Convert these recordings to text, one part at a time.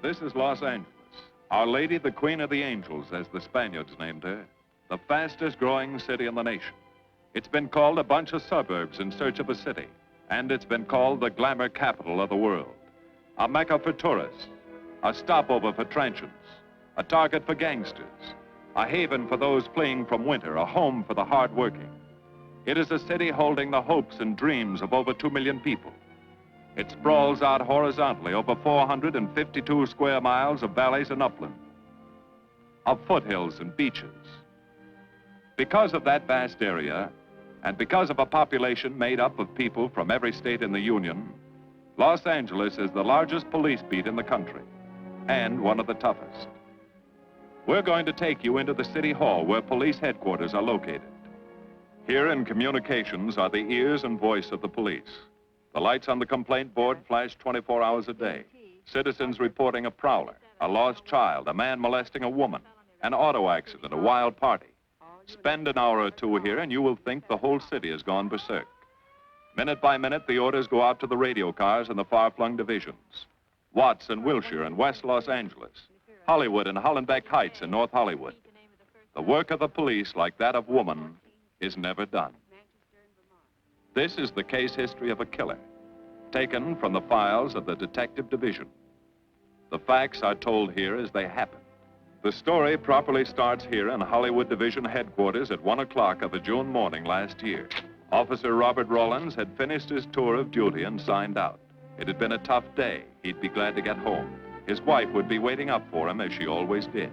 This is Los Angeles. Our Lady, the Queen of the Angels, as the Spaniards named her. The fastest growing city in the nation. It's been called a bunch of suburbs in search of a city. And it's been called the glamour capital of the world. A mecca for tourists. A stopover for transients. A target for gangsters. A haven for those fleeing from winter. A home for the hard-working. It is a city holding the hopes and dreams of over 2 million people. It sprawls out horizontally over 452 square miles of valleys and upland, of foothills and beaches. Because of that vast area, and because of a population made up of people from every state in the Union, Los Angeles is the largest police beat in the country, and one of the toughest. We're going to take you into the city hall where police headquarters are located. Here in communications are the ears and voice of the police. The lights on the complaint board flash 24 hours a day. Citizens reporting a prowler, a lost child, a man molesting a woman, an auto accident, a wild party. Spend an hour or two here and you will think the whole city has gone berserk. Minute by minute, the orders go out to the radio cars in the far-flung divisions. Watts and Wilshire and West Los Angeles. Hollywood and Hollenbeck Heights in North Hollywood. The work of the police, like that of woman, is never done. This is the case history of a killer, taken from the files of the Detective Division. The facts are told here as they happen. The story properly starts here in Hollywood Division headquarters at 1 o'clock of a June morning last year. Officer Robert Rawlins had finished his tour of duty and signed out. It had been a tough day. He'd be glad to get home. His wife would be waiting up for him as she always did.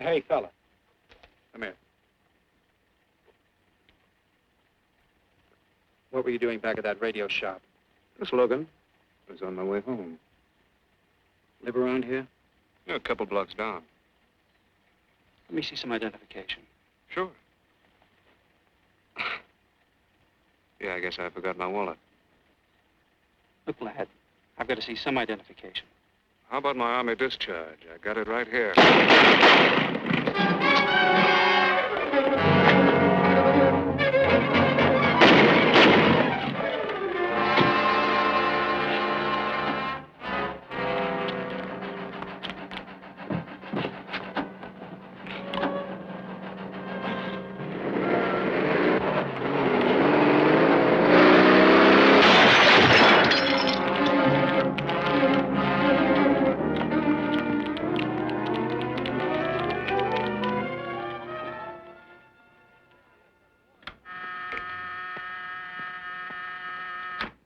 Hey, fella. Come here. What were you doing back at that radio shop? Just looking. I was on my way home. Live around here? Yeah, a couple blocks down. Let me see some identification. Sure. Yeah, I guess I forgot my wallet. Look, lad, I've got to see some identification. How about my Army discharge? I got it right here.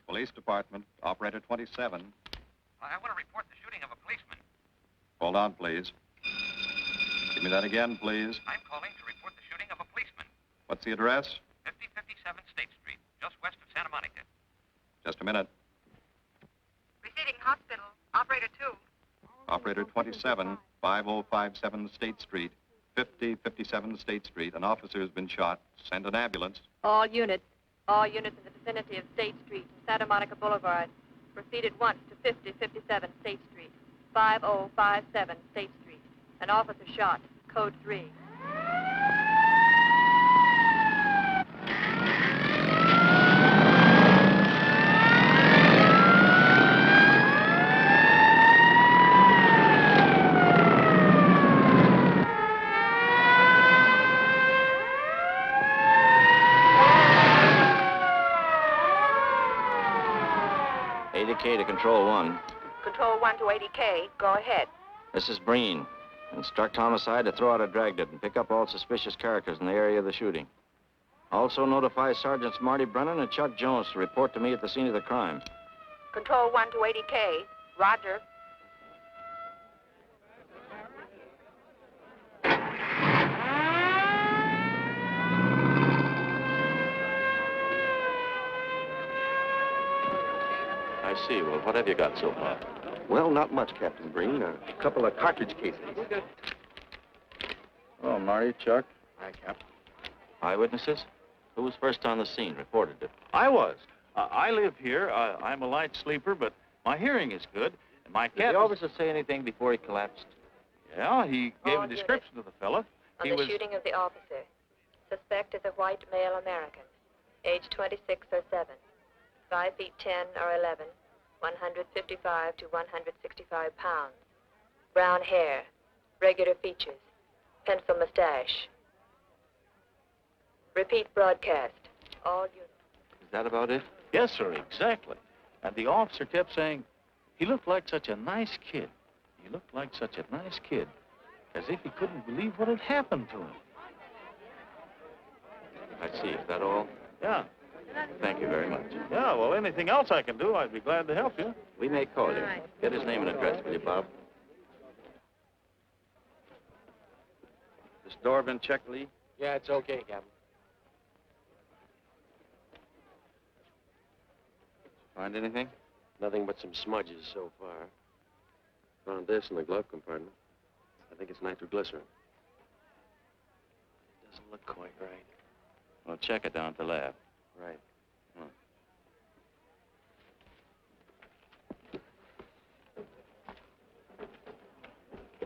Police Department, Operator 27. I want to report the shooting of a policeman. Hold on, please. Give me that again, please. I'm calling to report the shooting of a policeman. What's the address? 5057 State Street, just west of Santa Monica. Just a minute. Receiving hospital. Operator 2. Operator 27, 5057 State Street, 5057 State Street. An officer has been shot. Send an ambulance. All units in the vicinity of State Street and Santa Monica Boulevard. Proceed at once to 5057 State Street, 5057 State Street. An officer shot. Code 3. K to Control 1. Control 1 to 80K. Go ahead. This is Breen. Instruct homicide to throw out a Dragnet and pick up all suspicious characters in the area of the shooting. Also notify Sergeants Marty Brennan and Chuck Jones to report to me at the scene of the crime. Control 1 to 80K. Roger. I see. Well, what have you got so far? Well, not much, Captain Breen. A couple of cartridge cases. Oh, Marty, Chuck. Hi, Cap. Eyewitnesses? Who was first on the scene, reported it? I was. I live here. I'm a light sleeper, but my hearing is good. And my Did cat... the officer say anything before he collapsed? Yeah, he gave All a description of the fella. On He the was... shooting of the officer. Suspect is a white male American, age 26 or 7, 5 feet 10 or 11, 155 to 165 pounds. Brown hair, regular features, pencil mustache. Repeat broadcast. All units. Is that about it? Yes, sir, exactly. And the officer kept saying, he looked like such a nice kid. He looked like such a nice kid. As if he couldn't believe what had happened to him. I see. Is that all? Yeah. Thank you very much. Yeah, well, anything else I can do, I'd be glad to help you. We may call you. Get his name and address, will you, Bob? This door been checked, Lee? Yeah, it's okay, Captain. Find anything? Nothing but some smudges so far. Found this in the glove compartment. I think it's nitroglycerin. Doesn't look quite right. Well, check it down at the lab. Right.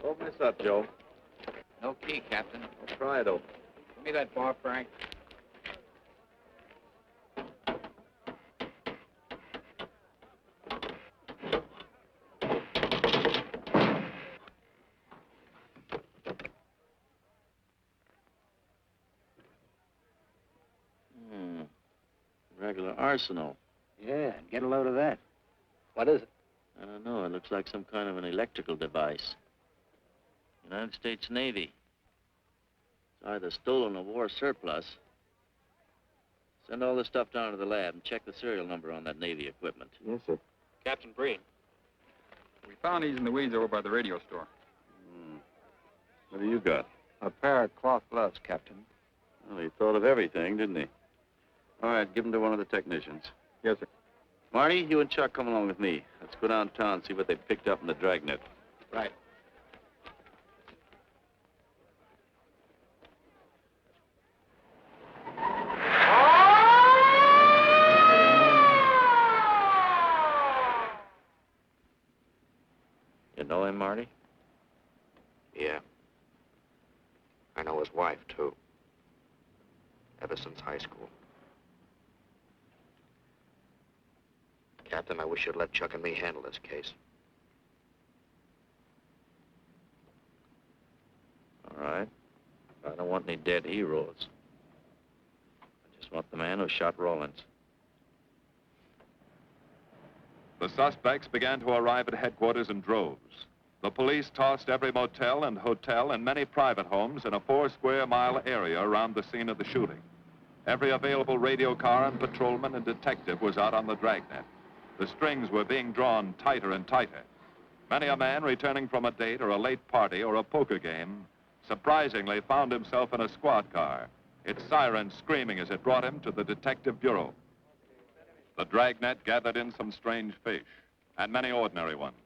Open this up, Joe. No key, Captain. Try it open. Give me that bar, Frank. Regular arsenal. Yeah, get a load of that. What is it? I don't know. It looks like some kind of an electrical device. United States Navy. It's either stolen or war surplus. Send all this stuff down to the lab and check the serial number on that Navy equipment. Yes, sir. Captain Breen. We found these in the weeds over by the radio store. What do you got? A pair of cloth gloves, Captain. Well, he thought of everything, didn't he? All right, give him to one of the technicians. Yes, sir. Marty, you and Chuck come along with me. Let's go downtown and see what they picked up in the Dragnet. Right. You know him, Marty? Yeah. I know his wife, too. Ever since high school. Captain, I wish you'd let Chuck and me handle this case. All right. I don't want any dead heroes. I just want the man who shot Rollins. The suspects began to arrive at headquarters in droves. The police tossed every motel and hotel and many private homes in a 4-square-mile area around the scene of the shooting. Every available radio car and patrolman and detective was out on the Dragnet. The strings were being drawn tighter and tighter. Many a man returning from a date or a late party or a poker game surprisingly found himself in a squad car, its siren screaming as it brought him to the detective bureau. The Dragnet gathered in some strange fish, and many ordinary ones.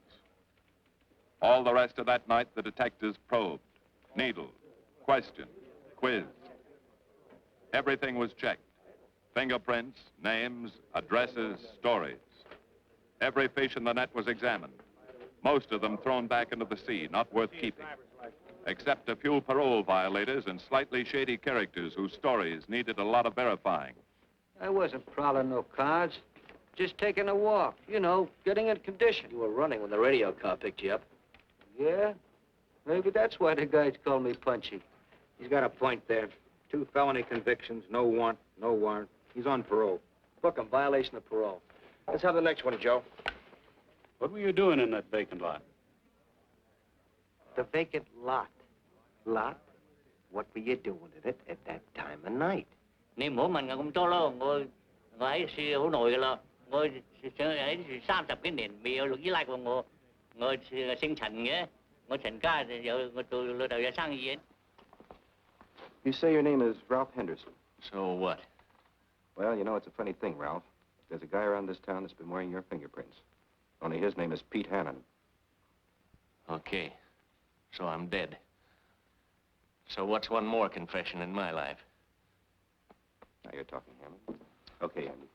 All the rest of that night, the detectives probed, needled, questioned, quizzed. Everything was checked. Fingerprints, names, addresses, stories. Every fish in the net was examined. Most of them thrown back into the sea, not worth keeping. Except a few parole violators and slightly shady characters whose stories needed a lot of verifying. I wasn't prowling no cards. Just taking a walk, you know, getting in condition. You were running when the radio car picked you up. Yeah? Maybe that's why the guys call me Punchy. He's got a point there. 2 felony convictions, no warrant, no warrant. He's on parole. Book him, violation of parole. Let's have the next one, Joe. What were you doing in that vacant lot? The vacant lot. Lot? What were you doing in it at that time of night? Nên mỗi mình cũng cho lo ngồi ấy xì hữu nội là ngồi ấy 30 cái nền mì lúc dưới lại của ngồi sinh thành nghe ngồi thành ca giờ ngồi từ lúc đầu sang gì. You say your name is Ralph Henderson. So what? Well, you know, it's a funny thing, Ralph. There's a guy around this town that's been wearing your fingerprints. Only his name is Pete Hannon. Okay. So I'm dead. So what's one more confession in my life? Now you're talking, Hammond. Okay, Andy.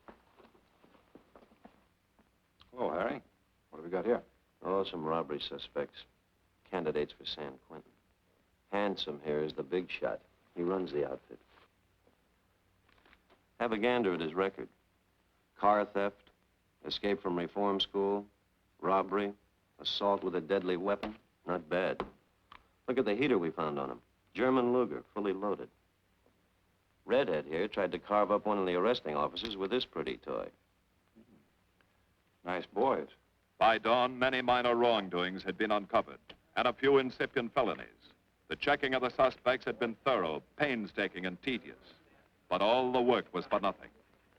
Hello, Harry. What have we got here? Oh, some robbery suspects. Candidates for San Quentin. Handsome here is the big shot. He runs the outfit. Have a gander at his record. Car theft, escape from reform school, robbery, assault with a deadly weapon. Not bad. Look at the heater we found on him. German Luger, fully loaded. Redhead here tried to carve up one of the arresting officers with this pretty toy. Nice boys. By dawn, many minor wrongdoings had been uncovered, and a few incipient felonies. The checking of the suspects had been thorough, painstaking, and tedious. But all the work was for nothing.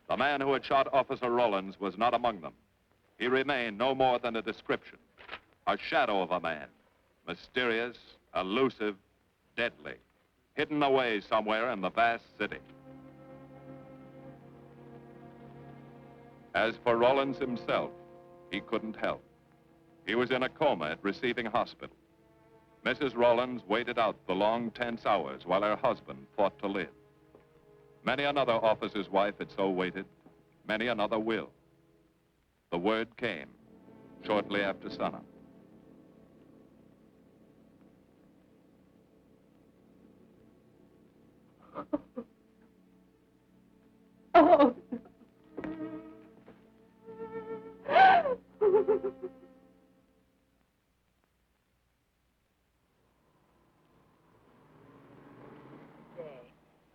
The man who had shot Officer Rollins was not among them. He remained no more than a description, a shadow of a man, mysterious, elusive, deadly, hidden away somewhere in the vast city. As for Rollins himself, he couldn't help. He was in a coma at receiving hospital. Mrs. Rollins waited out the long, tense hours while her husband fought to live. Many another officer's wife had so waited. Many another will. The word came shortly after sunup. Oh.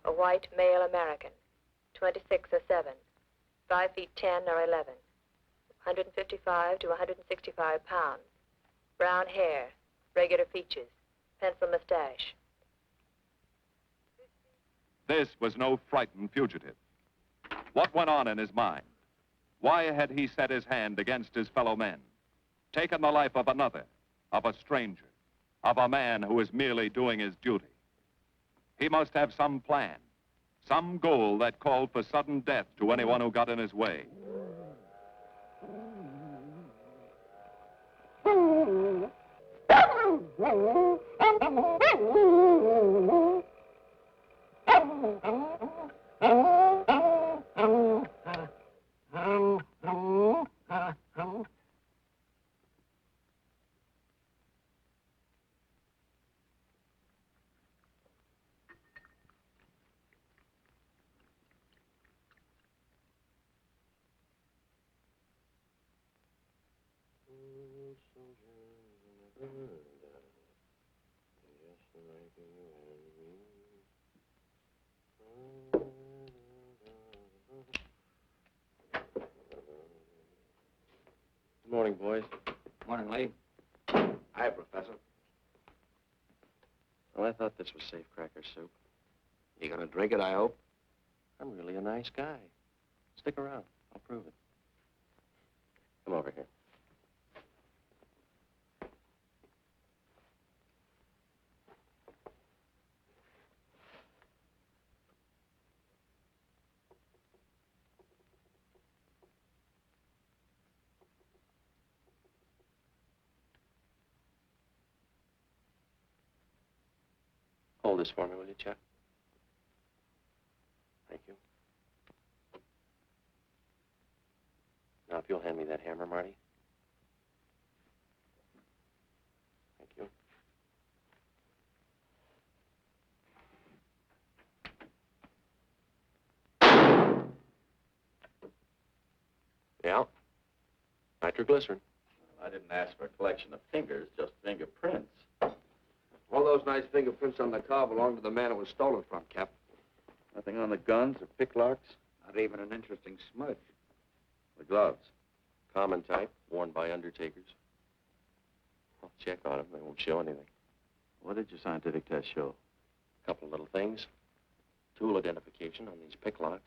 A white male American, 26 or 7, 5 feet 10 or 11, 155 to 165 pounds, brown hair, regular features, pencil mustache. This was no frightened fugitive. What went on in his mind? Why had he set his hand against his fellow men, taken the life of another, of a stranger, of a man who was merely doing his duty? He must have some plan, some goal that called for sudden death to anyone who got in his way. Good morning, boys. Morning, Lee. Hi, Professor. Well, I thought this was safe-cracker soup. You gonna drink it, I hope? I'm really a nice guy. Stick around. I'll prove it. Come over here. Hold this for me, will you, Chuck? Thank you. Now, if you'll hand me that hammer, Marty. Thank you. Yeah. Nitroglycerin. I didn't ask for a collection of fingers, just fingerprints. All those nice fingerprints on the car belong to the man it was stolen from, Cap. Nothing on the guns or picklocks? Not even an interesting smudge. The gloves? Common type, worn by undertakers. I'll check on them. They won't show anything. What did your scientific test show? A couple of little things. Tool identification on these picklocks.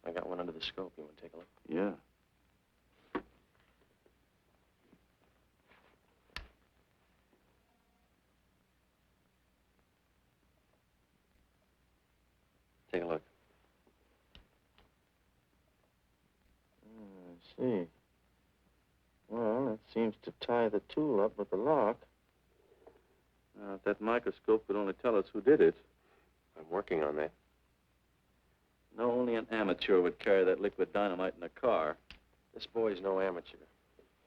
I got one under the scope. You want to take a look? Yeah. Take a look. I see. Well, it seems to tie the tool up with the lock. Now, if that microscope could only tell us who did it. I'm working on that. No, only an amateur would carry that liquid dynamite in a car. This boy's no amateur.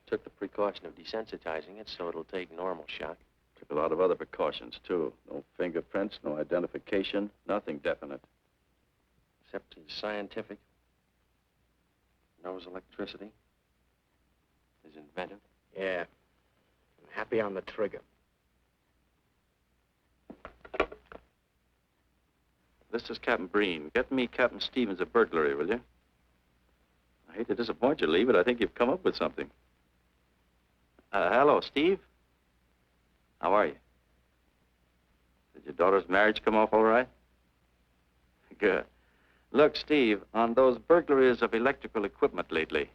Took the precaution of desensitizing it so it'll take normal shock. Took a lot of other precautions, too. No fingerprints, no identification, nothing definite. Except he's scientific. Knows electricity. Is inventive. Yeah. I'm happy on the trigger. This is Captain Breen. Get me Captain Stevens a burglary, will you? I hate to disappoint you, Lee, but I think you've come up with something. Hello, Steve. How are you? Did your daughter's marriage come off all right? Good. Look, Steve, on those burglaries of electrical equipment lately,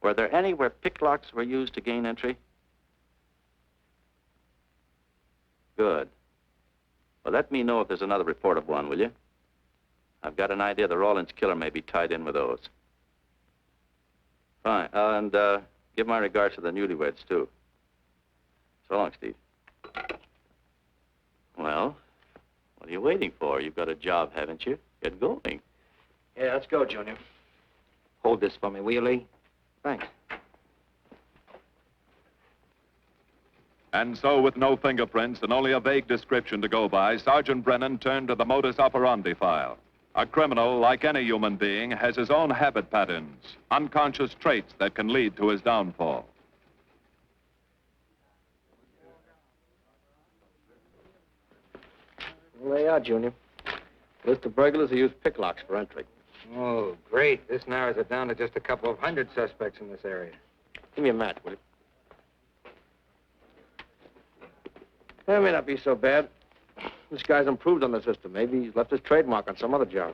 were there any where picklocks were used to gain entry? Good. Well, let me know if there's another report of one, will you? I've got an idea the Rawlins killer may be tied in with those. Fine. And give my regards to the newlyweds, too. So long, Steve. Well, what are you waiting for? You've got a job, haven't you? Get going. Yeah, let's go, Junior. Hold this for me, will you, Lee? Thanks. And so, with no fingerprints and only a vague description to go by, Sergeant Brennan turned to the modus operandi file. A criminal, like any human being, has his own habit patterns, unconscious traits that can lead to his downfall. Well, they are, Junior. List of burglars who use picklocks for entry. Oh, great. This narrows it down to just a couple of hundred suspects in this area. Give me a match, will you? That may not be so bad. This guy's improved on the system. Maybe he's left his trademark on some other job.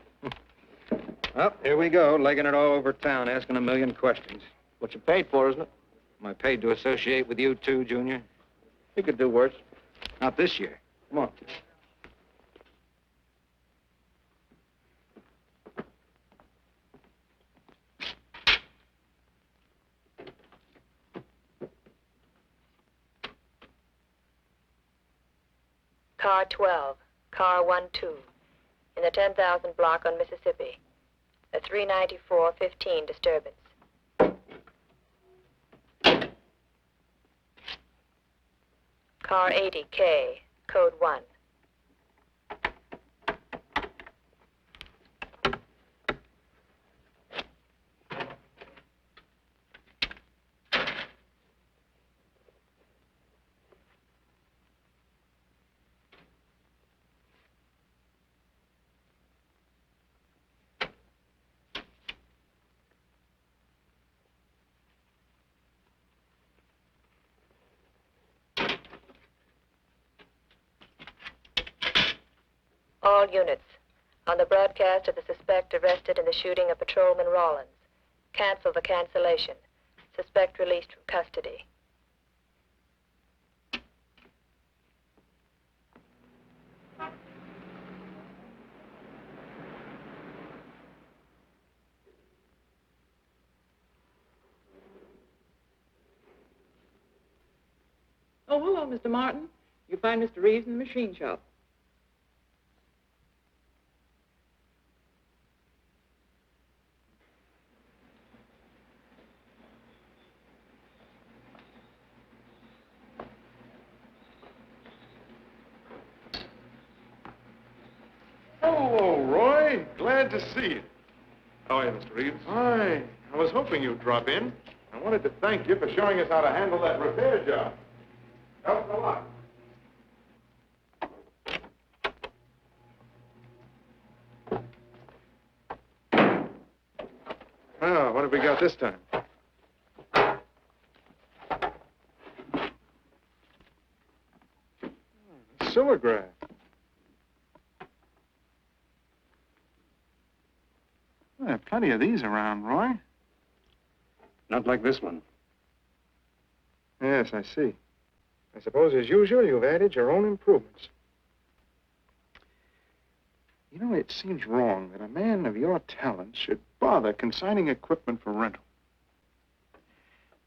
Well, here we go, legging it all over town, asking a million questions. What you paid for, isn't it? Am I paid to associate with you, too, Junior? You could do worse. Not this year. Come on. Car 12, car 12, in the 10,000 block on Mississippi. A 394-15 disturbance. Car 80K, code 1. All units, on the broadcast of the suspect arrested in the shooting of Patrolman Rawlins. Cancel the cancellation. Suspect released from custody. Oh, hello, Mr. Martin. You find Mr. Reeves in the machine shop. Hello, Roy. Glad to see you. How are you, Mr. Reeves? Hi. I was hoping you'd drop in. I wanted to thank you for showing us how to handle that repair job. Helped a lot. Well, what have we got this time? Silograph. Well, there are plenty of these around, Roy. Not like this one. Yes, I see. I suppose, as usual, you've added your own improvements. You know, it seems wrong that a man of your talents should bother consigning equipment for rental.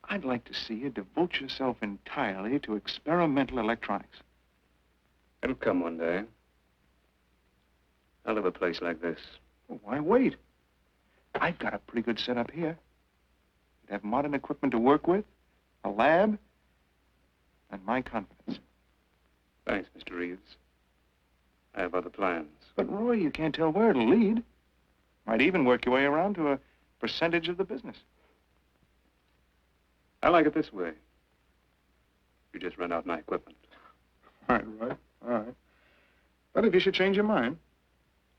I'd like to see you devote yourself entirely to experimental electronics. It'll come one day. I'll have a place like this. Well, why wait? I've got a pretty good setup here. You'd have modern equipment to work with, a lab, and my confidence. Thanks, Mr. Reeves. I have other plans. But, Roy, you can't tell where it'll lead. Might even work your way around to a percentage of the business. I like it this way. You just rent out my equipment. All right. All right. But if you should change your mind...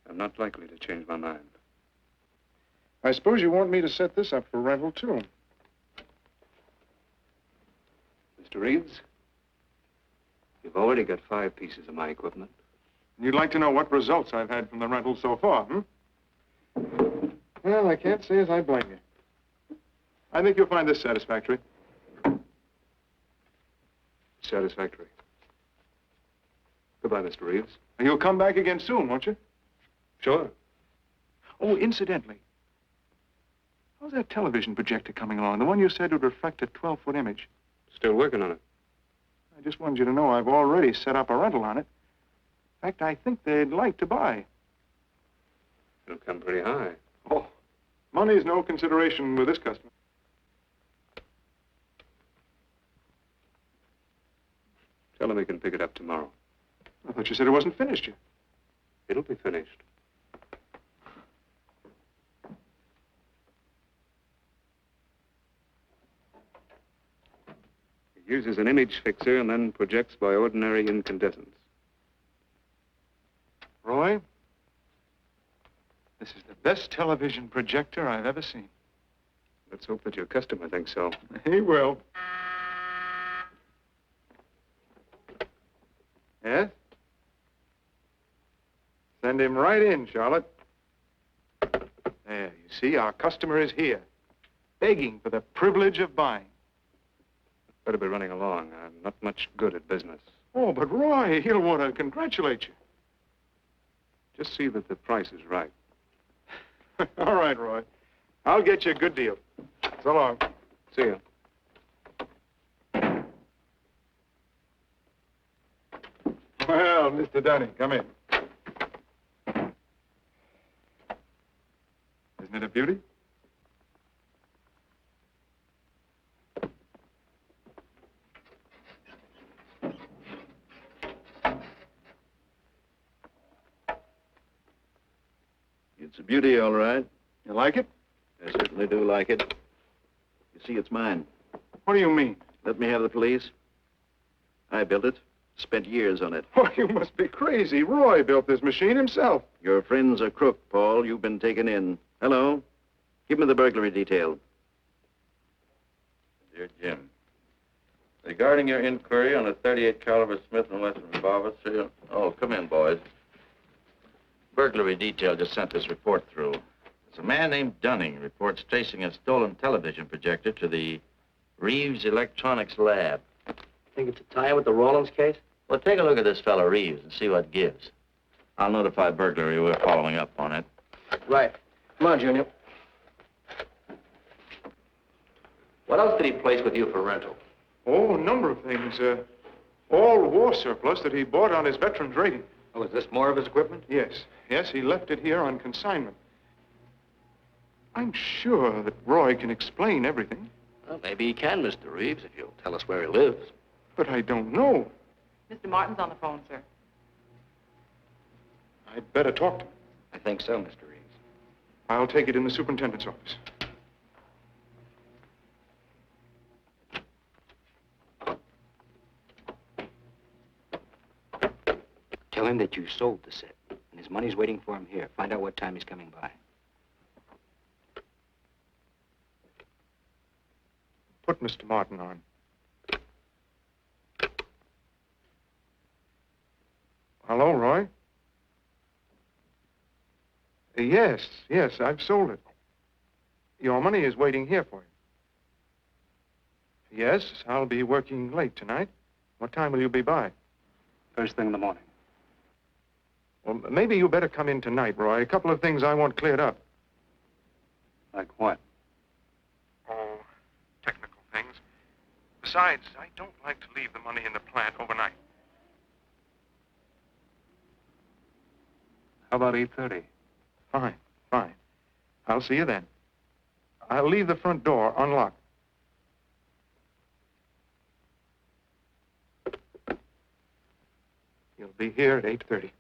I'm not likely to change my mind. I suppose you want me to set this up for rental, too. Mr. Reeves, you've already got 5 pieces of my equipment. You'd like to know what results I've had from the rental so far, Well, I can't say as I blame you. I think you'll find this satisfactory. Satisfactory. Goodbye, Mr. Reeves. And you'll come back again soon, won't you? Sure. Oh, incidentally, how's that television projector coming along? The one you said would reflect a 12-foot image. Still working on it. I just wanted you to know I've already set up a rental on it. In fact, I think they'd like to buy. It'll come pretty high. Oh, money's no consideration with this customer. Tell him he can pick it up tomorrow. I thought you said it wasn't finished yet. It'll be finished. It uses an image fixer and then projects by ordinary incandescents. Roy, this is the best television projector I've ever seen. Let's hope that your customer thinks so. He will. Yes? Send him right in, Charlotte. There, you see, our customer is here, begging for the privilege of buying. Better be running along. I'm not much good at business. Oh, but Roy, he'll want to congratulate you. Just see that the price is right. All right, Roy. I'll get you a good deal. So long. See you. Well, Mr. Dunning, come in. Isn't it a beauty? It's a beauty, all right. You like it? I certainly do like it. You see, it's mine. What do you mean? Let me have the police. I built it. Spent years on it. Oh, you must be crazy. Roy built this machine himself. Your friend's a crook, Paul. You've been taken in. Hello? Give me the burglary detail. Dear Jim, regarding your inquiry on a .38 caliber Smith & Wesson revolver, oh, come in, boys. Burglary detail just sent this report through. There's a man named Dunning reports tracing a stolen television projector to the Reeves Electronics Lab. Think it's a tie with the Rawlins case? Well, take a look at this fellow Reeves and see what gives. I'll notify burglary. We're following up on it. Right. Come on, Junior. What else did he place with you for rental? Oh, a number of things. All war surplus that he bought on his veterans rating. Oh, is this more of his equipment? Yes. Yes, he left it here on consignment. I'm sure that Roy can explain everything. Well, maybe he can, Mr. Reeves, if you'll tell us where he lives. But I don't know. Mr. Martin's on the phone, sir. I'd better talk to him. I think so, Mr. Reeves. I'll take it in the superintendent's office. Tell him that you sold the set, and his money's waiting for him here. Find out what time he's coming by. Put Mr. Martin on. Hello, Roy? Yes, I've sold it. Your money is waiting here for you. Yes, I'll be working late tonight. What time will you be by? First thing in the morning. Well, maybe you better come in tonight, Roy. A couple of things I want cleared up. Like what? Oh, technical things. Besides, I don't like to leave the money in the plant overnight. How about 8:30? Fine. I'll see you then. I'll leave the front door unlocked. You'll be here at 8:30.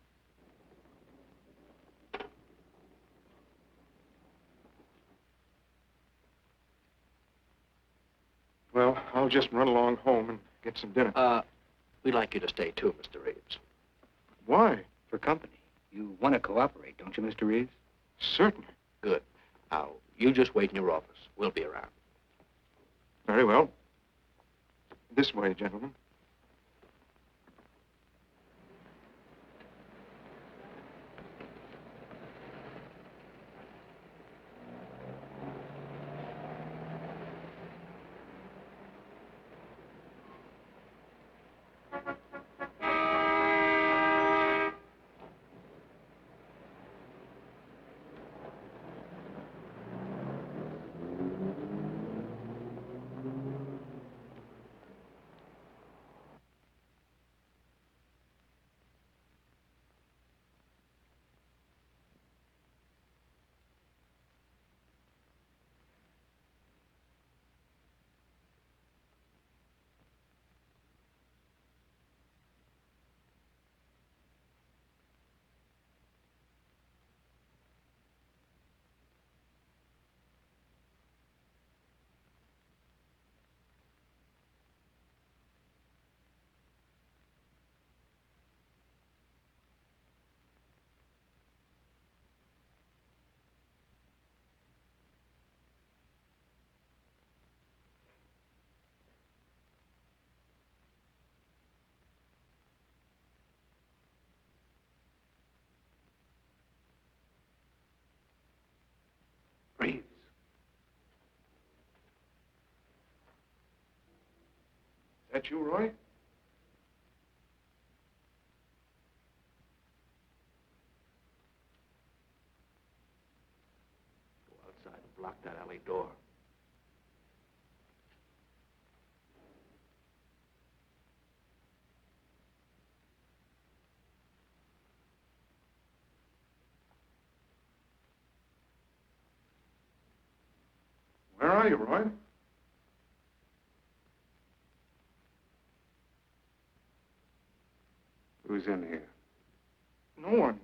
Well, I'll just run along home and get some dinner. We'd like you to stay too, Mr. Reeves. Why? For company. You want to cooperate, don't you, Mr. Reeves? Certainly. Good. Now, you just wait in your office. We'll be around. Very well. This way, gentlemen. Reeves. Is that you, Roy? Go outside and block that alley door. Where are you, Roy? Who's in here? No one.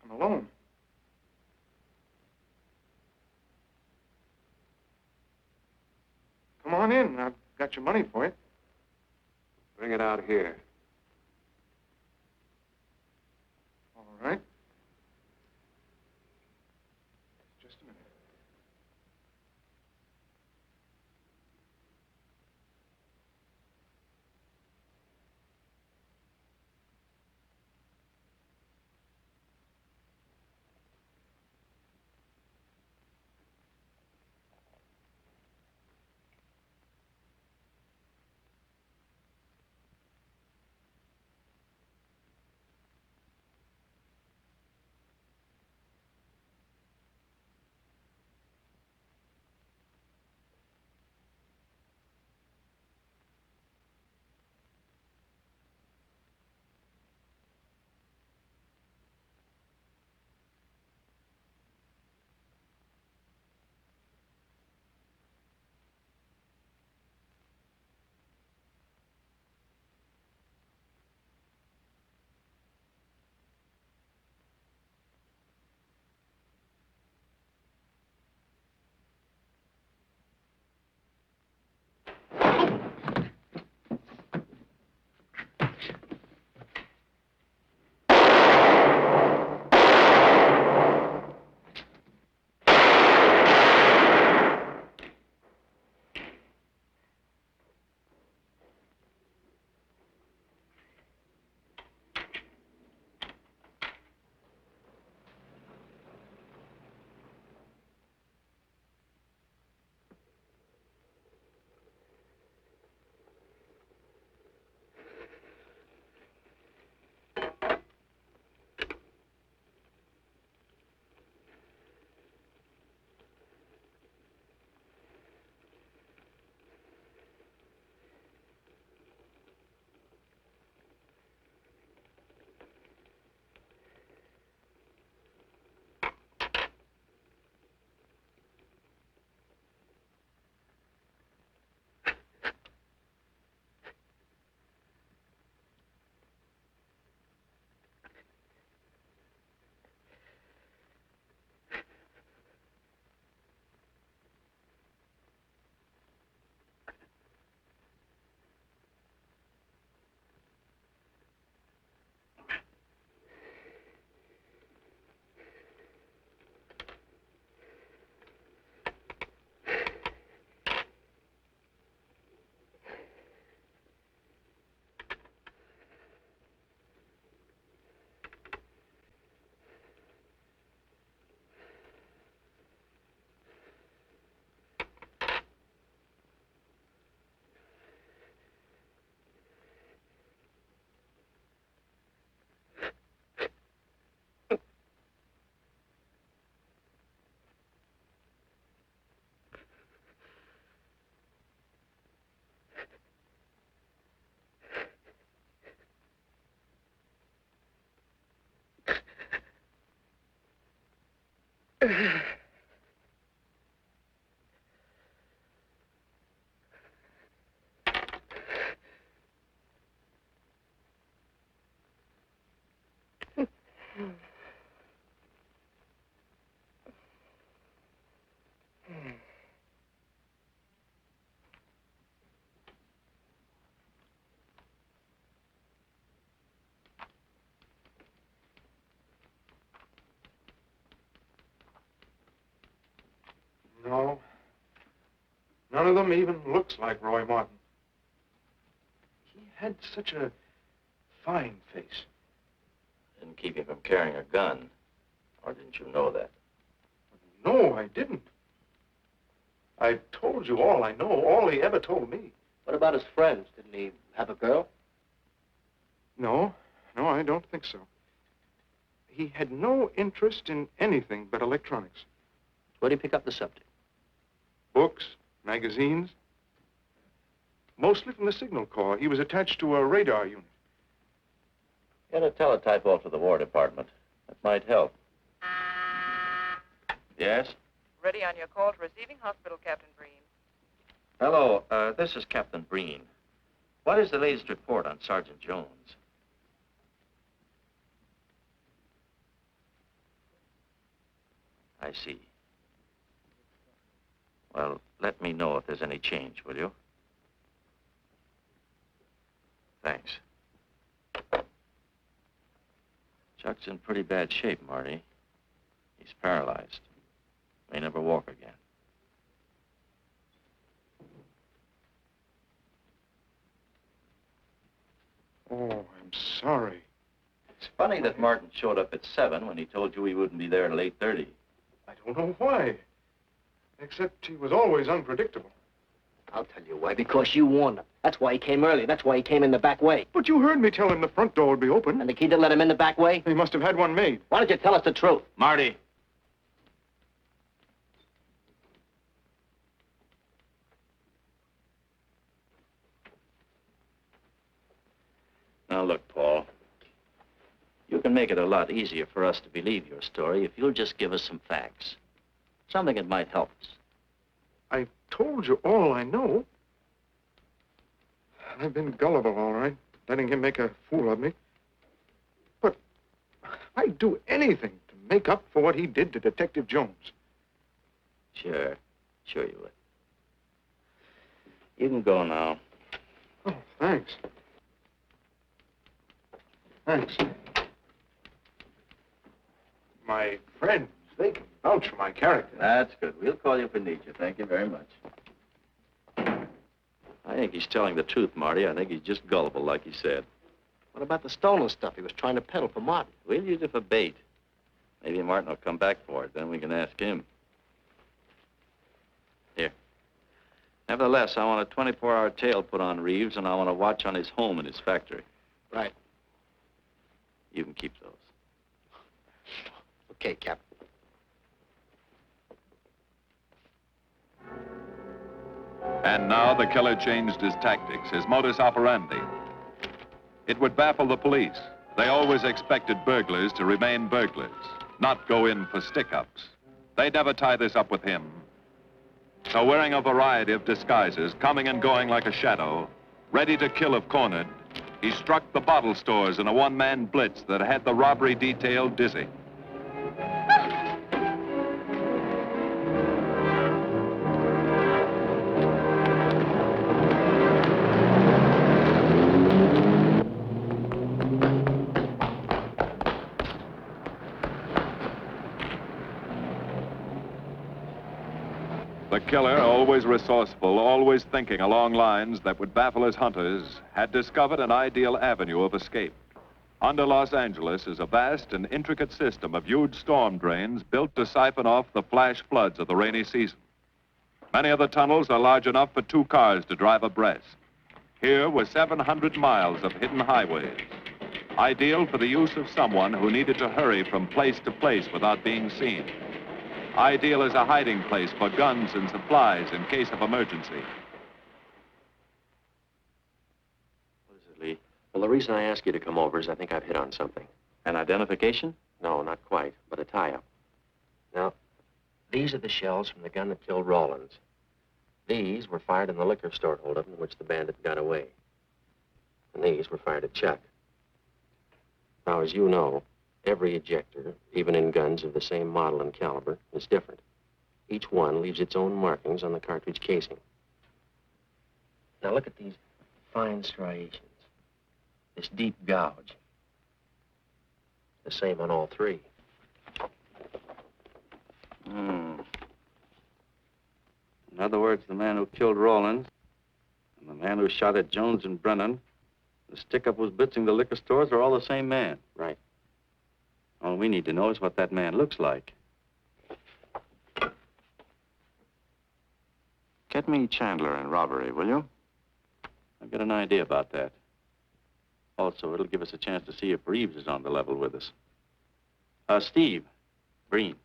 I'm alone. Come on in. I've got your money for you. Bring it out here. All right. Just a minute. No. None of them even looks like Roy Martin. He had such a fine face. Didn't keep him from carrying a gun. Or didn't you know that? No, I didn't. I told you all I know, all he ever told me. What about his friends? Didn't he have a girl? No, I don't think so. He had no interest in anything but electronics. Where'd he pick up the subject? Books, magazines. Mostly from the Signal Corps. He was attached to a radar unit. Get a teletype off to the War Department. That might help. Yes? Ready on your call to receiving hospital, Captain Breen. Hello, this is Captain Breen. What is the latest report on Sergeant Jones? I see. Well, let me know if there's any change, will you? Thanks. Chuck's in pretty bad shape, Marty. He's paralyzed. May never walk again. Oh, I'm sorry. It's funny that Martin showed up at 7 when he told you he wouldn't be there till 8:30. I don't know why. Except he was always unpredictable. I'll tell you why. Because you warned him. That's why he came early. That's why he came in the back way. But you heard me tell him the front door would be open. And the key didn't let him in the back way? He must have had one made. Why don't you tell us the truth? Marty. Now, look, Paul. You can make it a lot easier for us to believe your story if you'll just give us some facts. Something that might help us. I told you all I know. I've been gullible, all right, letting him make a fool of me. But I'd do anything to make up for what he did to Detective Jones. Sure you would. You can go now. Oh, thanks. Thanks. My friends, they can vouch for my character. That's good. We'll call you if we need you. Thank you very much. I think he's telling the truth, Marty. I think he's just gullible, like he said. What about the stolen stuff he was trying to peddle for Martin? We'll use it for bait. Maybe Martin will come back for it. Then we can ask him. Here. Nevertheless, I want a 24-hour tail put on Reeves, and I want a watch on his home and his factory. Right. You can keep those. Okay, Captain. And now the killer changed his tactics, his modus operandi. It would baffle the police. They always expected burglars to remain burglars, not go in for stick-ups. They'd never tie this up with him. So wearing a variety of disguises, coming and going like a shadow, ready to kill if cornered, he struck the bottle stores in a one-man blitz that had the robbery detail dizzy. The killer, always resourceful, always thinking along lines that would baffle his hunters, had discovered an ideal avenue of escape. Under Los Angeles is a vast and intricate system of huge storm drains built to siphon off the flash floods of the rainy season. Many of the tunnels are large enough for 2 cars to drive abreast. Here were 700 miles of hidden highways, ideal for the use of someone who needed to hurry from place to place without being seen. Ideal as a hiding place for guns and supplies in case of emergency. What is it, Lee? Well, the reason I asked you to come over is I think I've hit on something. An identification? No, not quite, but a tie-up. Now, These are the shells from the gun that killed Rawlins. These were fired in the liquor store holdup in which the bandit got away. And these were fired at Chuck. Now, as you know, every ejector, even in guns of the same model and caliber, is different. Each one leaves its own markings on the cartridge casing. Now, look at these fine striations. This deep gouge. The same on all three. In other words, the man who killed Rawlins and the man who shot at Jones and Brennan, the stick-up who's blitzing the liquor stores are all the same man. Right. All we need to know is what that man looks like. Get me Chandler in robbery, will you? I've got an idea about that. Also, it'll give us a chance to see if Reeves is on the level with us. Steve, Breen,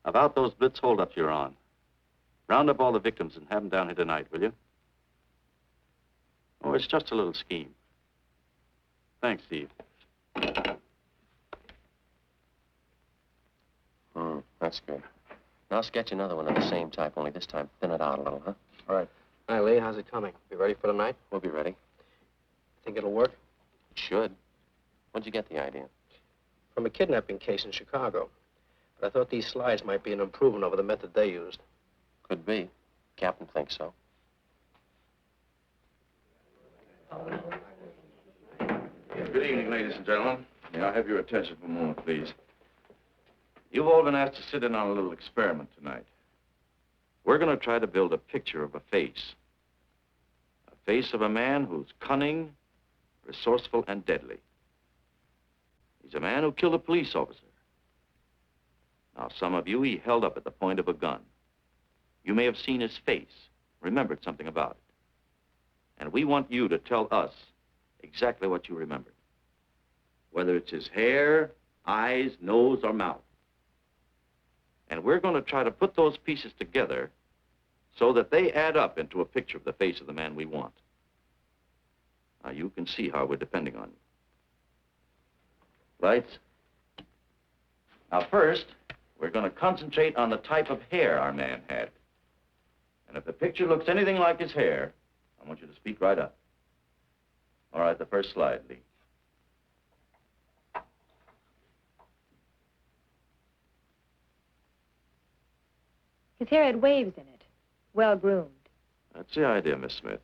about those blitz holdups you're on. Round up all the victims and have them down here tonight, will you? Oh, it's just a little scheme. Thanks, Steve. That's good. Now sketch another one of the same type, only this time thin it out a little, huh? All right. Hi, Lee. How's it coming? You ready for tonight? We'll be ready. Think it'll work? It should. When'd you get the idea? From a kidnapping case in Chicago. But I thought these slides might be an improvement over the method they used. Could be. Captain thinks so. Good evening, ladies and gentlemen. May I have your attention for a moment, please? You've all been asked to sit in on a little experiment tonight. We're going to try to build a picture of a face. A face of a man who's cunning, resourceful, and deadly. He's a man who killed a police officer. Now, some of you he held up at the point of a gun. You may have seen his face, remembered something about it. And we want you to tell us exactly what you remembered. Whether it's his hair, eyes, nose, or mouth. And we're going to try to put those pieces together so that they add up into a picture of the face of the man we want. Now, you can see how we're depending on you. Lights? Now, first, we're going to concentrate on the type of hair our man had. And if the picture looks anything like his hair, I want you to speak right up. All right, the first slide, Lee. His hair had waves in it, well-groomed. That's the idea, Miss Smith.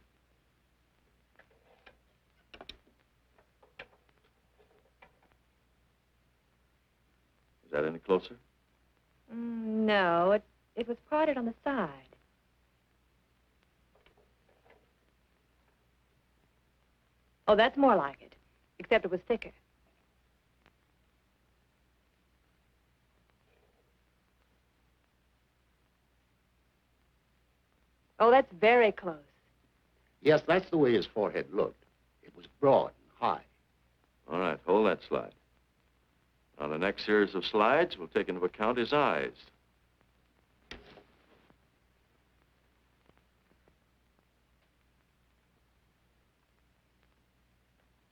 Is that any closer? No, it was parted on the side. Oh, that's more like it, except it was thicker. Oh, that's very close. Yes, that's the way his forehead looked. It was broad and high. All right, hold that slide. On the next series of slides, we'll take into account his eyes.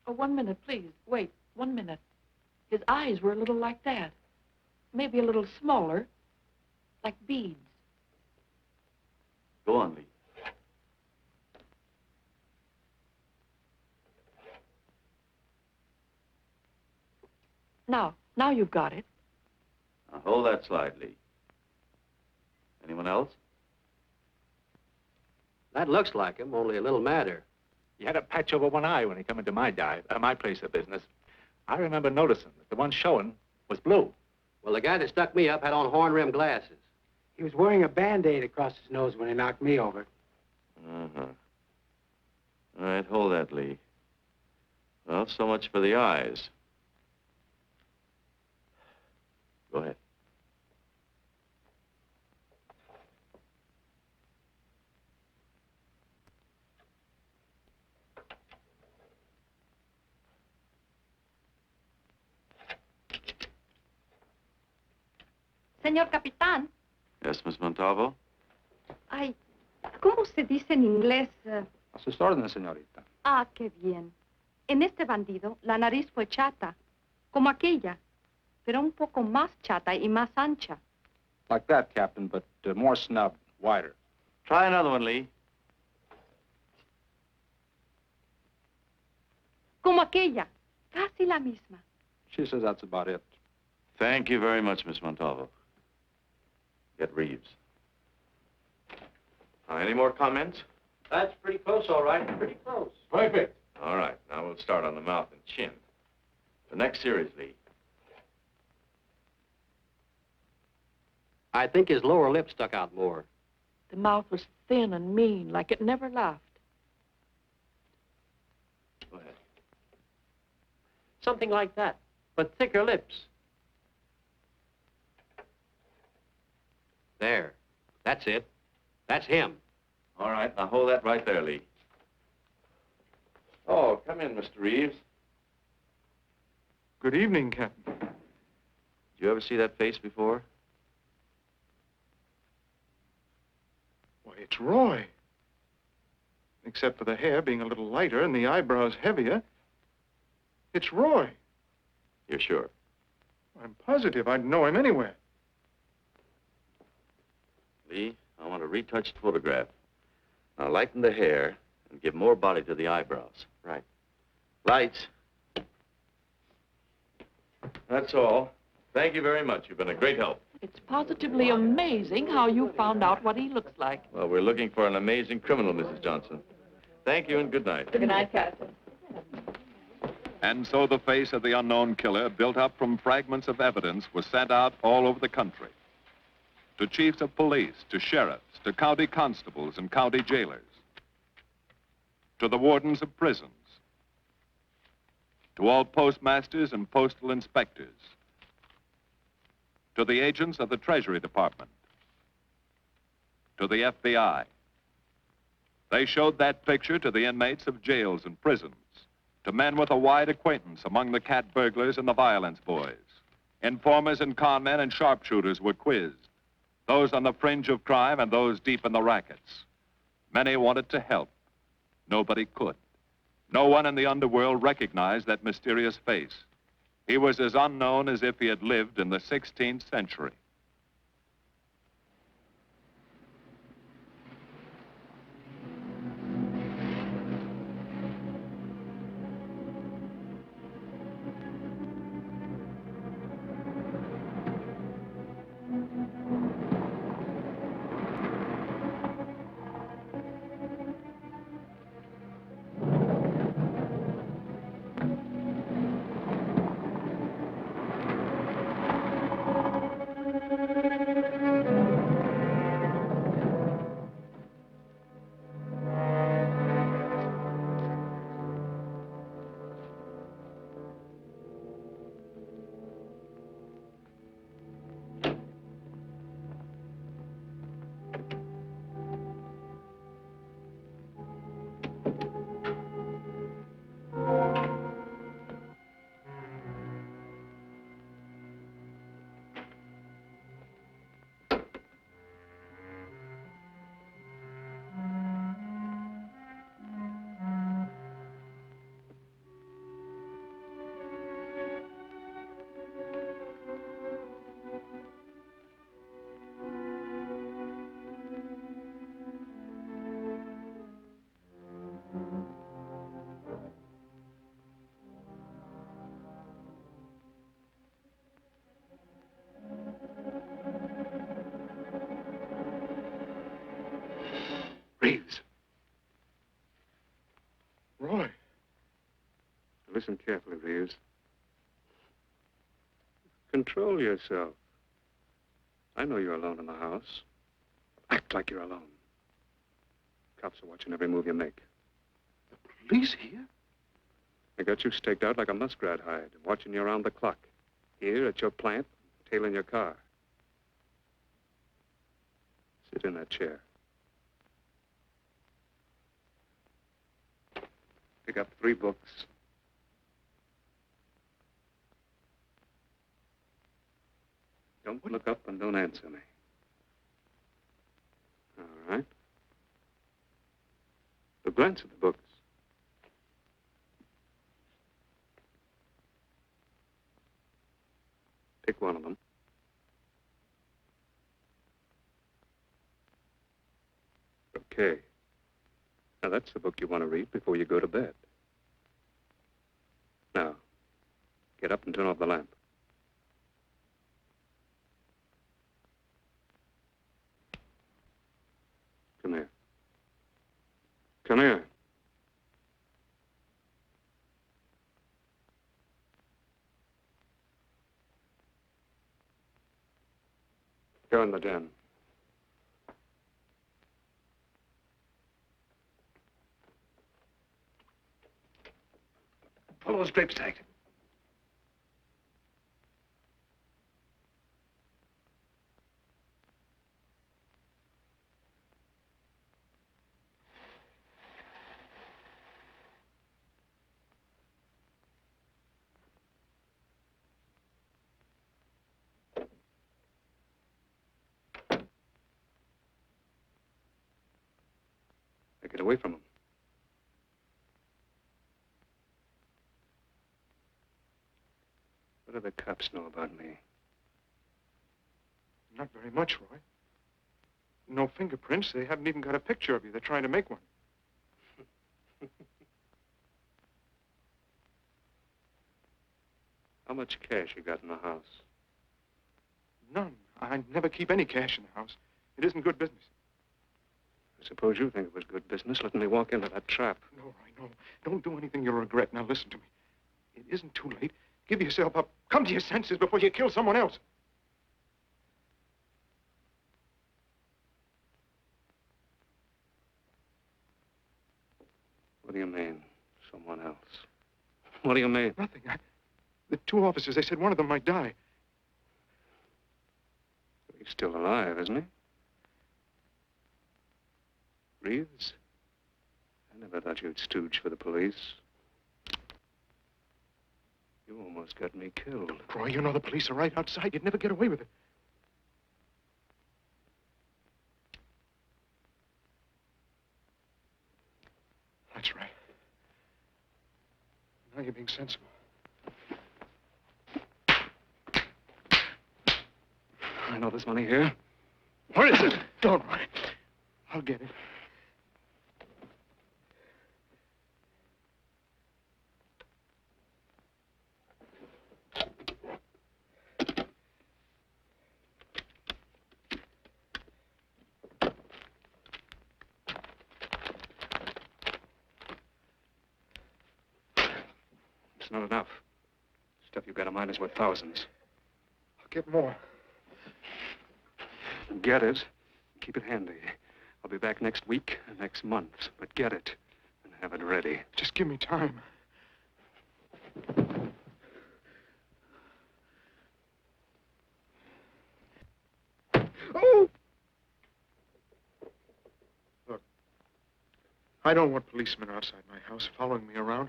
Oh, 1 minute, please. Wait, 1 minute. His eyes were a little like that. Maybe a little smaller, like beads. Go on, Lee. Now you've got it. Now, hold that slide, Lee. Anyone else? That looks like him, only a little madder. He had a patch over one eye when he come into my my place of business. I remember noticing that the one showing was blue. Well, the guy that stuck me up had on horn-rimmed glasses. He was wearing a Band-Aid across his nose when he knocked me over. Uh-huh. All right, hold that, Lee. Well, so much for the eyes. Go ahead. Señor Capitán. Yes, Miss Montalvo? Ay, ¿cómo se dice en inglés? A sus órdenes, señorita. Ah, qué bien. En este bandido, la nariz fue chata, como aquella, pero un poco más chata y más ancha. Like that, Captain, but more snubbed, wider. Try another one, Lee. Como aquella. Casi la misma. She says that's about it. Thank you very much, Miss Montalvo. Get Reeves. Any more comments? That's pretty close, all right. Pretty close. Perfect. All right, now we'll start on the mouth and chin. The next series, Lee. I think his lower lip stuck out more. The mouth was thin and mean, like it never laughed. Go ahead. Something like that, but thicker lips. There. That's it. That's him. All right, now hold that right there, Lee. Oh, come in, Mr. Reeves. Good evening, Captain. Did you ever see that face before? Why, it's Roy. Except for the hair being a little lighter and the eyebrows heavier. It's Roy. You're sure? I'm positive I'd know him anywhere. Lee, I want a retouched photograph. Now lighten the hair and give more body to the eyebrows. Right. Lights. That's all. Thank you very much. You've been a great help. It's positively amazing how you found out what he looks like. Well, we're looking for an amazing criminal, Mrs. Johnson. Thank you and good night. Good night, Captain. And so the face of the unknown killer, built up from fragments of evidence, was sent out all over the country. To chiefs of police, to sheriffs, to county constables and county jailers, to the wardens of prisons, to all postmasters and postal inspectors, to the agents of the Treasury Department, to the FBI. They showed that picture to the inmates of jails and prisons, to men with a wide acquaintance among the cat burglars and the violence boys. Informers and con men and sharpshooters were quizzed, those on the fringe of crime and those deep in the rackets. Many wanted to help. Nobody could. No one in the underworld recognized that mysterious face. He was as unknown as if he had lived in the 16th century. Reeves. Roy. Listen carefully, Reeves. Control yourself. I know you're alone in the house. Act like you're alone. Cops are watching every move you make. The police here? They got you staked out like a muskrat hide, watching you around the clock. Here at your plant, tailing your car. Sit in that chair. Pick up 3 books. Don't look up and don't answer me. All right. But glance at the books. Pick one of them. Okay. Now, that's the book you want to read before you go to bed. Now, get up and turn off the lamp. Come here. Come here. Go in the den. Pull those drapes tight. Now get away from them. What do the cops know about me? Not very much, Roy. No fingerprints. They haven't even got a picture of you. They're trying to make one. How much cash you got in the house? None. I never keep any cash in the house. It isn't good business. I suppose you think it was good business letting me walk into that trap. No, Roy, no. Don't do anything you'll regret. Now listen to me. It isn't too late. Give yourself up. Come to your senses before you kill someone else. What do you mean, someone else? What do you mean? Nothing. The two officers, they said one of them might die. He's still alive, isn't he? Reeves? I never thought you'd stooge for the police. You almost got me killed. Roy, you know the police are right outside. You'd never get away with it. That's right. Now you're being sensible. I know there's money here. Where is it? Don't worry. I'll get it. It's not enough. Stuff you've got in mind is worth thousands. I'll get more. Get it. Keep it handy. I'll be back next week, next month. But get it and have it ready. Just give me time. Oh! Look, I don't want policemen outside my house following me around.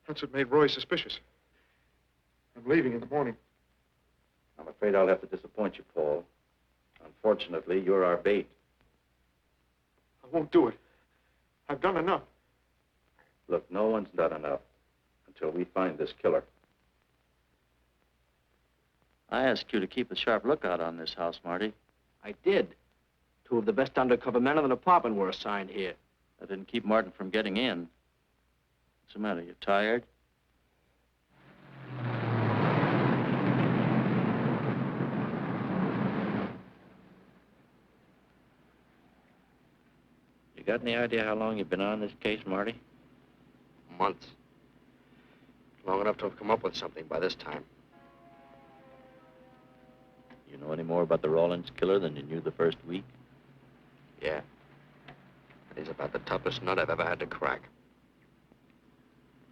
That's what made Roy suspicious. I'm leaving in the morning. I'm afraid I'll have to disappoint you, Paul. Unfortunately, you're our bait. I won't do it. I've done enough. Look, no one's done enough until we find this killer. I asked you to keep a sharp lookout on this house, Marty. I did. Two of the best undercover men in the department were assigned here. That didn't keep Martin from getting in. What's the matter? You tired? You got any idea how long you've been on this case, Marty? Months. Long enough to have come up with something by this time. You know any more about the Rawlins killer than you knew the first week? Yeah. And he's about the toughest nut I've ever had to crack.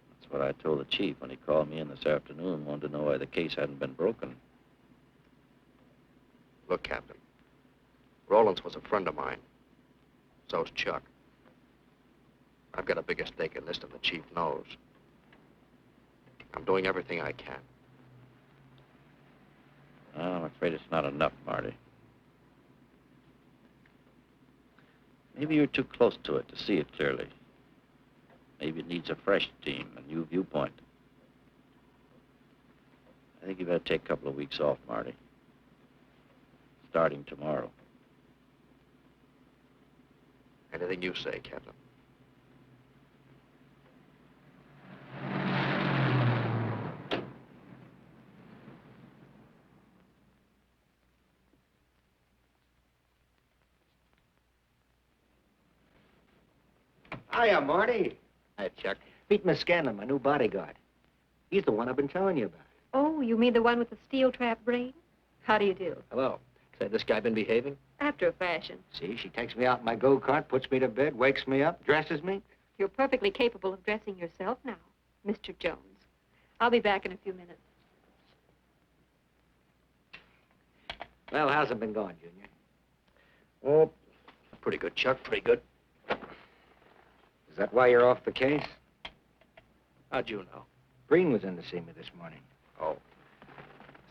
That's what I told the chief when he called me in this afternoon and wanted to know why the case hadn't been broken. Look, Captain. Rawlins was a friend of mine. So's Chuck. I've got a bigger stake in this than the chief knows. I'm doing everything I can. Oh, I'm afraid it's not enough, Marty. Maybe you're too close to it to see it clearly. Maybe it needs a fresh team, a new viewpoint. I think you better take a couple of weeks off, Marty. Starting tomorrow. Anything you say, Captain. Hiya, Marty. Hi, Chuck. Meet Miss Scanlon, my new bodyguard. He's the one I've been telling you about. Oh, you mean the one with the steel trap brain? How do you do? Hello. Say, this guy been behaving? After a fashion. See, she takes me out in my go-kart, puts me to bed, wakes me up, dresses me. You're perfectly capable of dressing yourself now, Mr. Jones. I'll be back in a few minutes. Well, how's it been going, Junior? Oh, pretty good, Chuck, pretty good. Is that why you're off the case? How'd you know? Breen was in to see me this morning. Oh.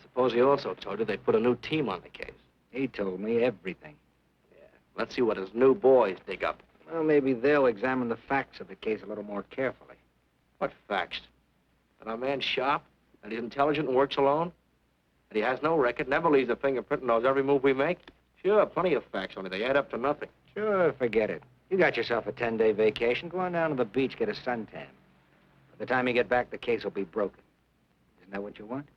Suppose he also told you they put a new team on the case. He told me everything. Yeah. Let's see what his new boys dig up. Well, maybe they'll examine the facts of the case a little more carefully. What facts? That our man's sharp, that he's intelligent and works alone, that he has no record, never leaves a fingerprint and knows every move we make? Sure, plenty of facts, only they add up to nothing. Sure, forget it. You got yourself a 10-day vacation. Go on down to the beach, get a suntan. By the time you get back, the case will be broken. Isn't that what you want?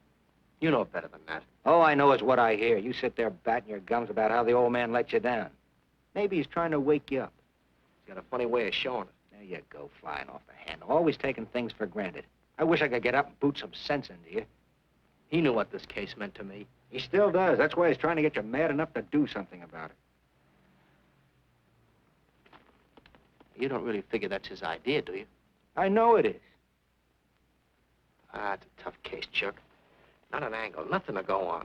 You know better than that. All I know is what I hear. You sit there batting your gums about how the old man let you down. Maybe he's trying to wake you up. He's got a funny way of showing it. There you go, flying off the handle. Always taking things for granted. I wish I could get up and boot some sense into you. He knew what this case meant to me. He still does. That's why he's trying to get you mad enough to do something about it. You don't really figure that's his idea, do you? I know it is. Ah, it's a tough case, Chuck. Not an angle, nothing to go on.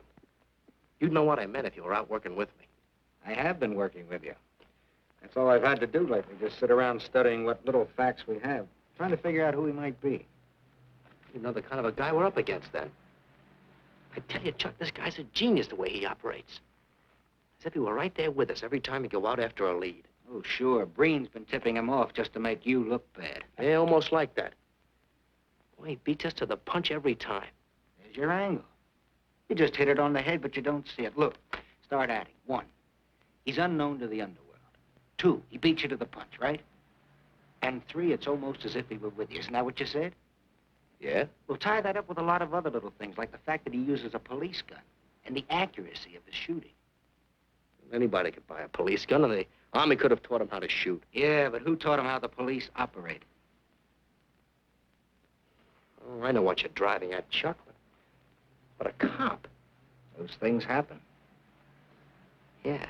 You'd know what I meant if you were out working with me. I have been working with you. That's all I've had to do lately, just sit around studying what little facts we have, trying to figure out who he might be. You know the kind of a guy we're up against, then. I tell you, Chuck, this guy's a genius the way he operates. As if he were right there with us every time we go out after a lead. Oh, sure. Breen's been tipping him off just to make you look bad. Yeah, almost like that. Well, he beats us to the punch every time. There's your angle. You just hit it on the head, but you don't see it. Look, start adding. 1, he's unknown to the underworld. 2, he beats you to the punch, right? And 3, it's almost as if he were with you. Isn't that what you said? Yeah? Well, tie that up with a lot of other little things, like the fact that he uses a police gun and the accuracy of his shooting. Anybody could buy a police gun, and the Army could have taught him how to shoot. Yeah, but who taught him how the police operate? Oh, I know what you're driving at, Chuck. But a cop. Those things happen. Yeah.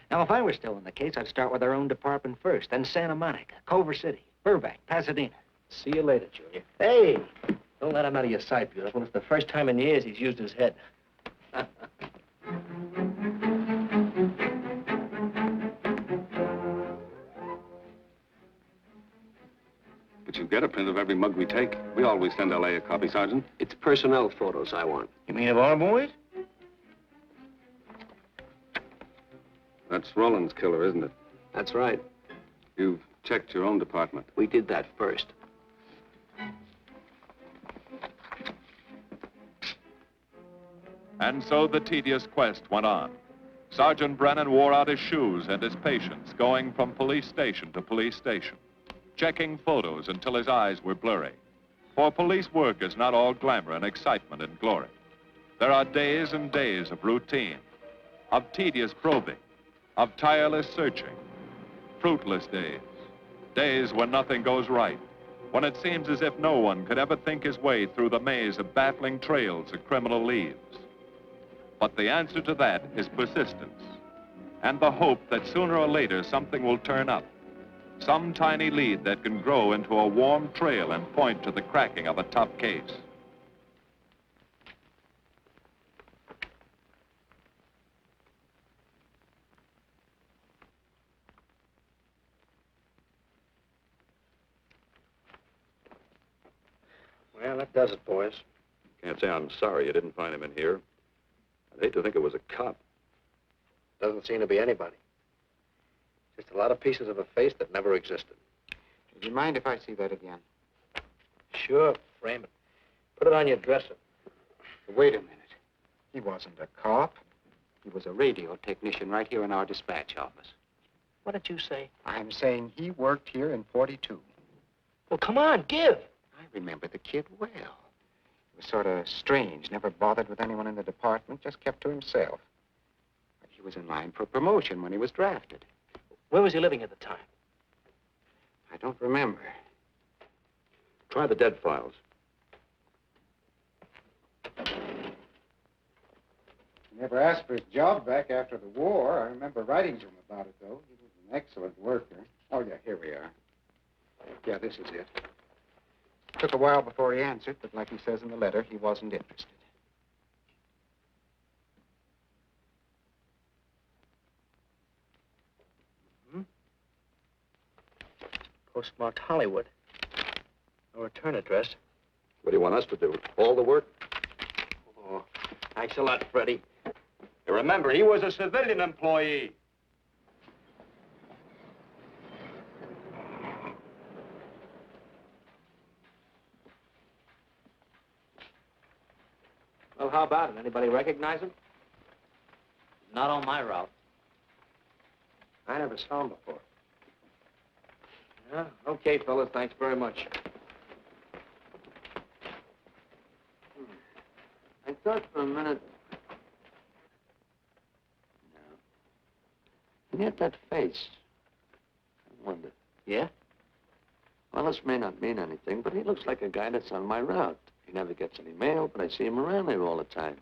Now, if I were still in the case, I'd start with our own department first, then Santa Monica, Culver City, Burbank, Pasadena. See you later, Junior. Hey! Don't let him out of your sight, beautiful. It's the first time in years he's used his head. But you get a print of every mug we take. We always send L.A. a copy, Sergeant. It's personnel photos I want. You mean of our boys? That's Roland's killer, isn't it? That's right. You've checked your own department. We did that first. And so the tedious quest went on. Sergeant Brennan wore out his shoes and his patience, going from police station to police station, checking photos until his eyes were blurry. For police work is not all glamour and excitement and glory. There are days and days of routine, of tedious probing, of tireless searching, fruitless days, days when nothing goes right, when it seems as if no one could ever think his way through the maze of baffling trails a criminal leaves. But the answer to that is persistence, and the hope that sooner or later something will turn up, some tiny lead that can grow into a warm trail and point to the cracking of a tough case. Well, that does it, boys. Can't say I'm sorry you didn't find him in here. I'd hate to think it was a cop. Doesn't seem to be anybody. Just a lot of pieces of a face that never existed. Would you mind if I see that again? Sure, frame it. Put it on your dresser. Wait a minute. He wasn't a cop. He was a radio technician right here in our dispatch office. What did you say? I'm saying he worked here in 42. Well, come on, give. I remember the kid well. He was sort of strange, never bothered with anyone in the department, just kept to himself. But he was in line for promotion when he was drafted. Where was he living at the time? I don't remember. Try the dead files. He never asked for his job back after the war. I remember writing to him about it, though. He was an excellent worker. Oh, yeah, here we are. Yeah, this is it. Took a while before he answered, but like he says in the letter, he wasn't interested. Postmarked Hollywood. No return address. What do you want us to do? All the work? Oh, thanks a lot, Freddie. Remember, he was a civilian employee. Well, how about it? Anybody recognize him? Not on my route. I never saw him before. Yeah, okay, fellas, thanks very much. I thought for a minute... And yet that face. I wonder. Yeah? Well, this may not mean anything, but he looks like a guy that's on my route. He never gets any mail, but I see him around there all the time.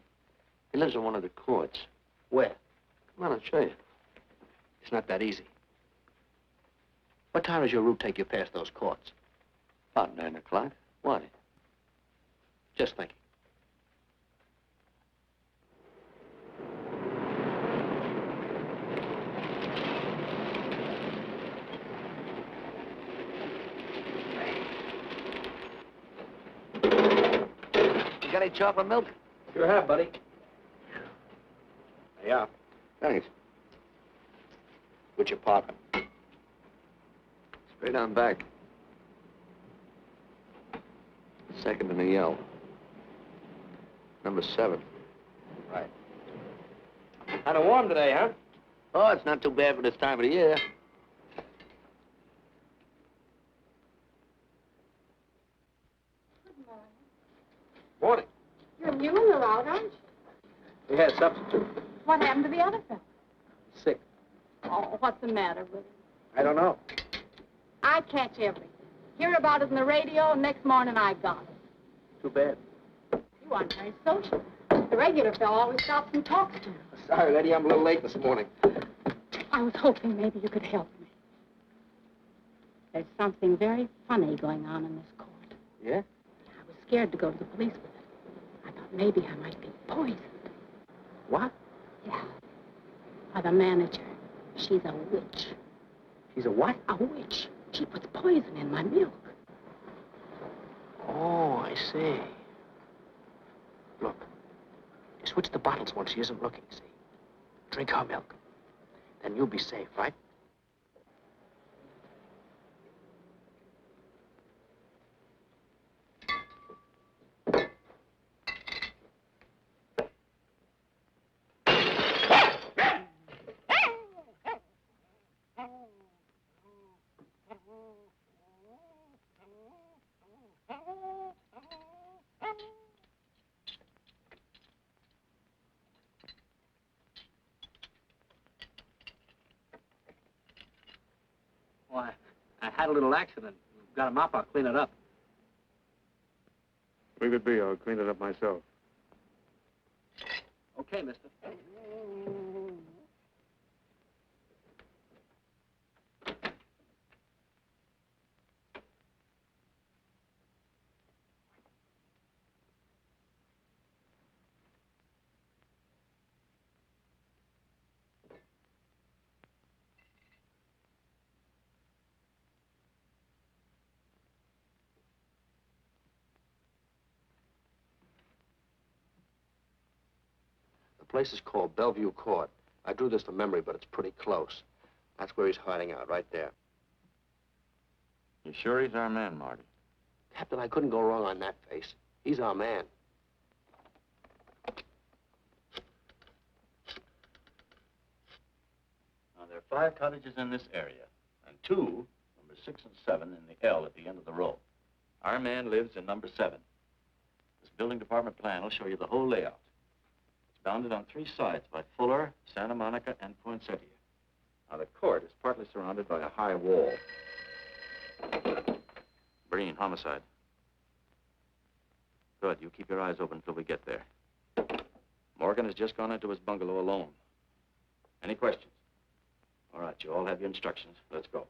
He lives in one of the courts. Where? Come on, I'll show you. It's not that easy. What time does your route take you past those courts? About 9 o'clock. Why? Just thinking. You got any chocolate milk? Sure have, buddy. Yeah. Thanks. What's your partner? Straight on back. Second in the yell. Number 7. Right. Kind of warm today, huh? Oh, it's not too bad for this time of the year. Morning. You're new in the route, aren't you? We had a substitute. What happened to the other fellow? Sick. Oh, what's the matter with him? I don't know. I catch everything. Hear about it in the radio, and next morning I got it. Too bad. You aren't very social. The regular fellow always stops and talks to you. Sorry, lady, I'm a little late this morning. I was hoping maybe you could help me. There's something very funny going on in this court. Yeah? I was scared to go to the police with it. I thought maybe I might be poisoned. What? Yeah. By the manager. She's a witch. She's a what? A witch. She puts poison in my milk. Oh, I see. Look, you switch the bottles when she isn't looking, see? Drink her milk. Then you'll be safe, right? Why, I had a little accident. Got a mop, I'll clean it up. Leave it be. I'll clean it up myself. Okay, mister. The place is called Bellevue Court. I drew this from memory, but it's pretty close. That's where he's hiding out, right there. You sure he's our man, Marty? Captain, I couldn't go wrong on that face. He's our man. Now, there are 5 cottages in this area, and 2, number 6 and 7, in the L at the end of the row. Our man lives in number 7. This building department plan will show you the whole layout. It's bounded on 3 sides by Fuller, Santa Monica, and Poinsettia. Now, the court is partly surrounded by a high wall. Breen, homicide. Good. You keep your eyes open until we get there. Morgan has just gone into his bungalow alone. Any questions? All right, you all have your instructions. Let's go.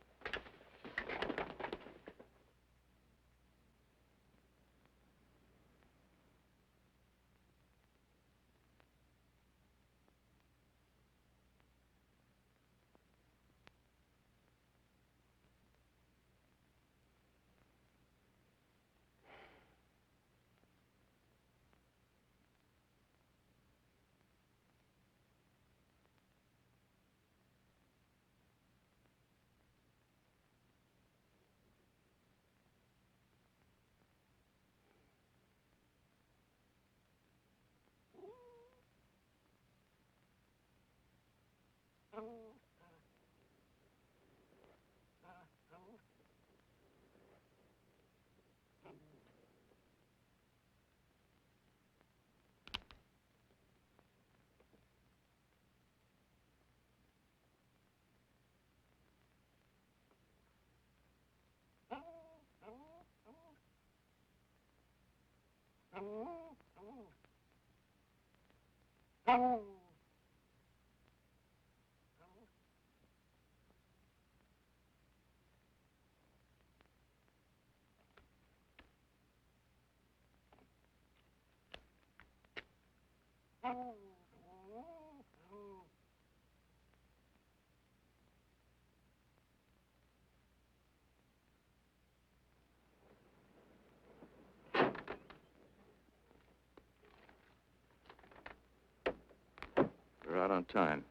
We're out on time.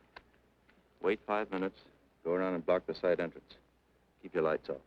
Wait 5 minutes. Go around and block the side entrance. Keep your lights off.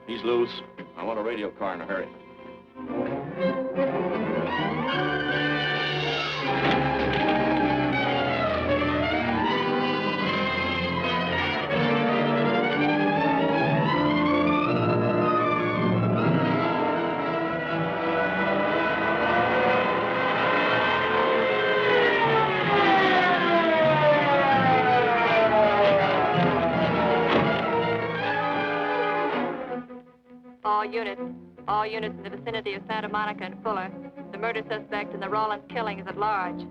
He's loose. I want a radio car in a hurry. All units in the vicinity of Santa Monica and Fuller. The murder suspect in the Rollins killing is at large.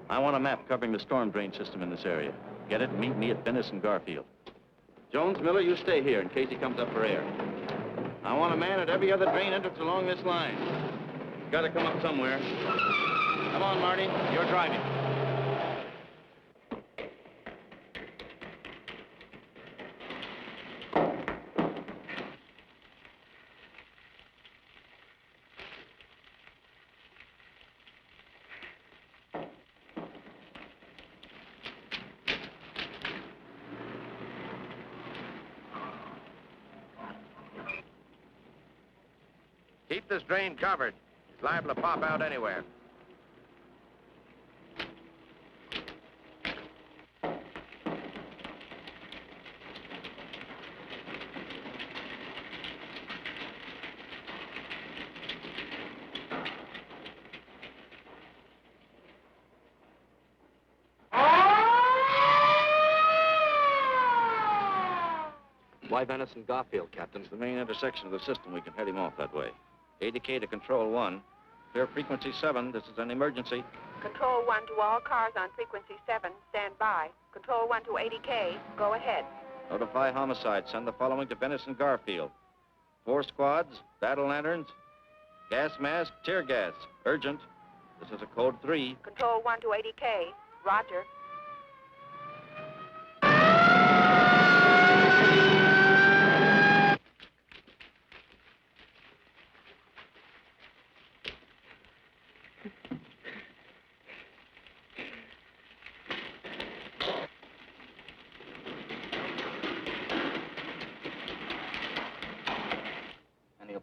I want a map covering the storm drain system in this area. Get it and meet me at Venice and Garfield. Jones, Miller, you stay here in case he comes up for air. I want a man at every other drain entrance along this line. He's got to come up somewhere. Come on, Marty. You're driving. Keep this drain covered. It's liable to pop out anywhere. Why Venice and Garfield, Captain? It's the main intersection of the system. We can head him off that way. ADK to Control 1. Clear frequency 7. This is an emergency. Control 1 to all cars on frequency 7. Stand by. Control 1 to ADK. Go ahead. Notify homicide. Send the following to Venice and Garfield. 4 squads, battle lanterns, gas mask, tear gas. Urgent. This is a code 3. Control 1 to ADK. Roger.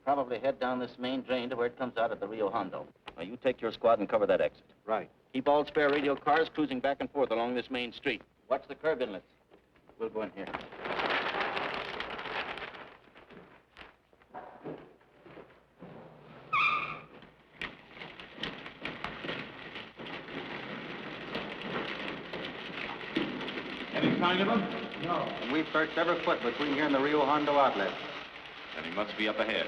Probably head down this main drain to where it comes out at the Rio Hondo. Now, you take your squad and cover that exit. Right. Keep all spare radio cars cruising back and forth along this main street. Watch the curb inlets. We'll go in here. Any sign of him? No. And we've searched every foot between here and the Rio Hondo outlet. Then he must be up ahead.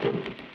Thank you.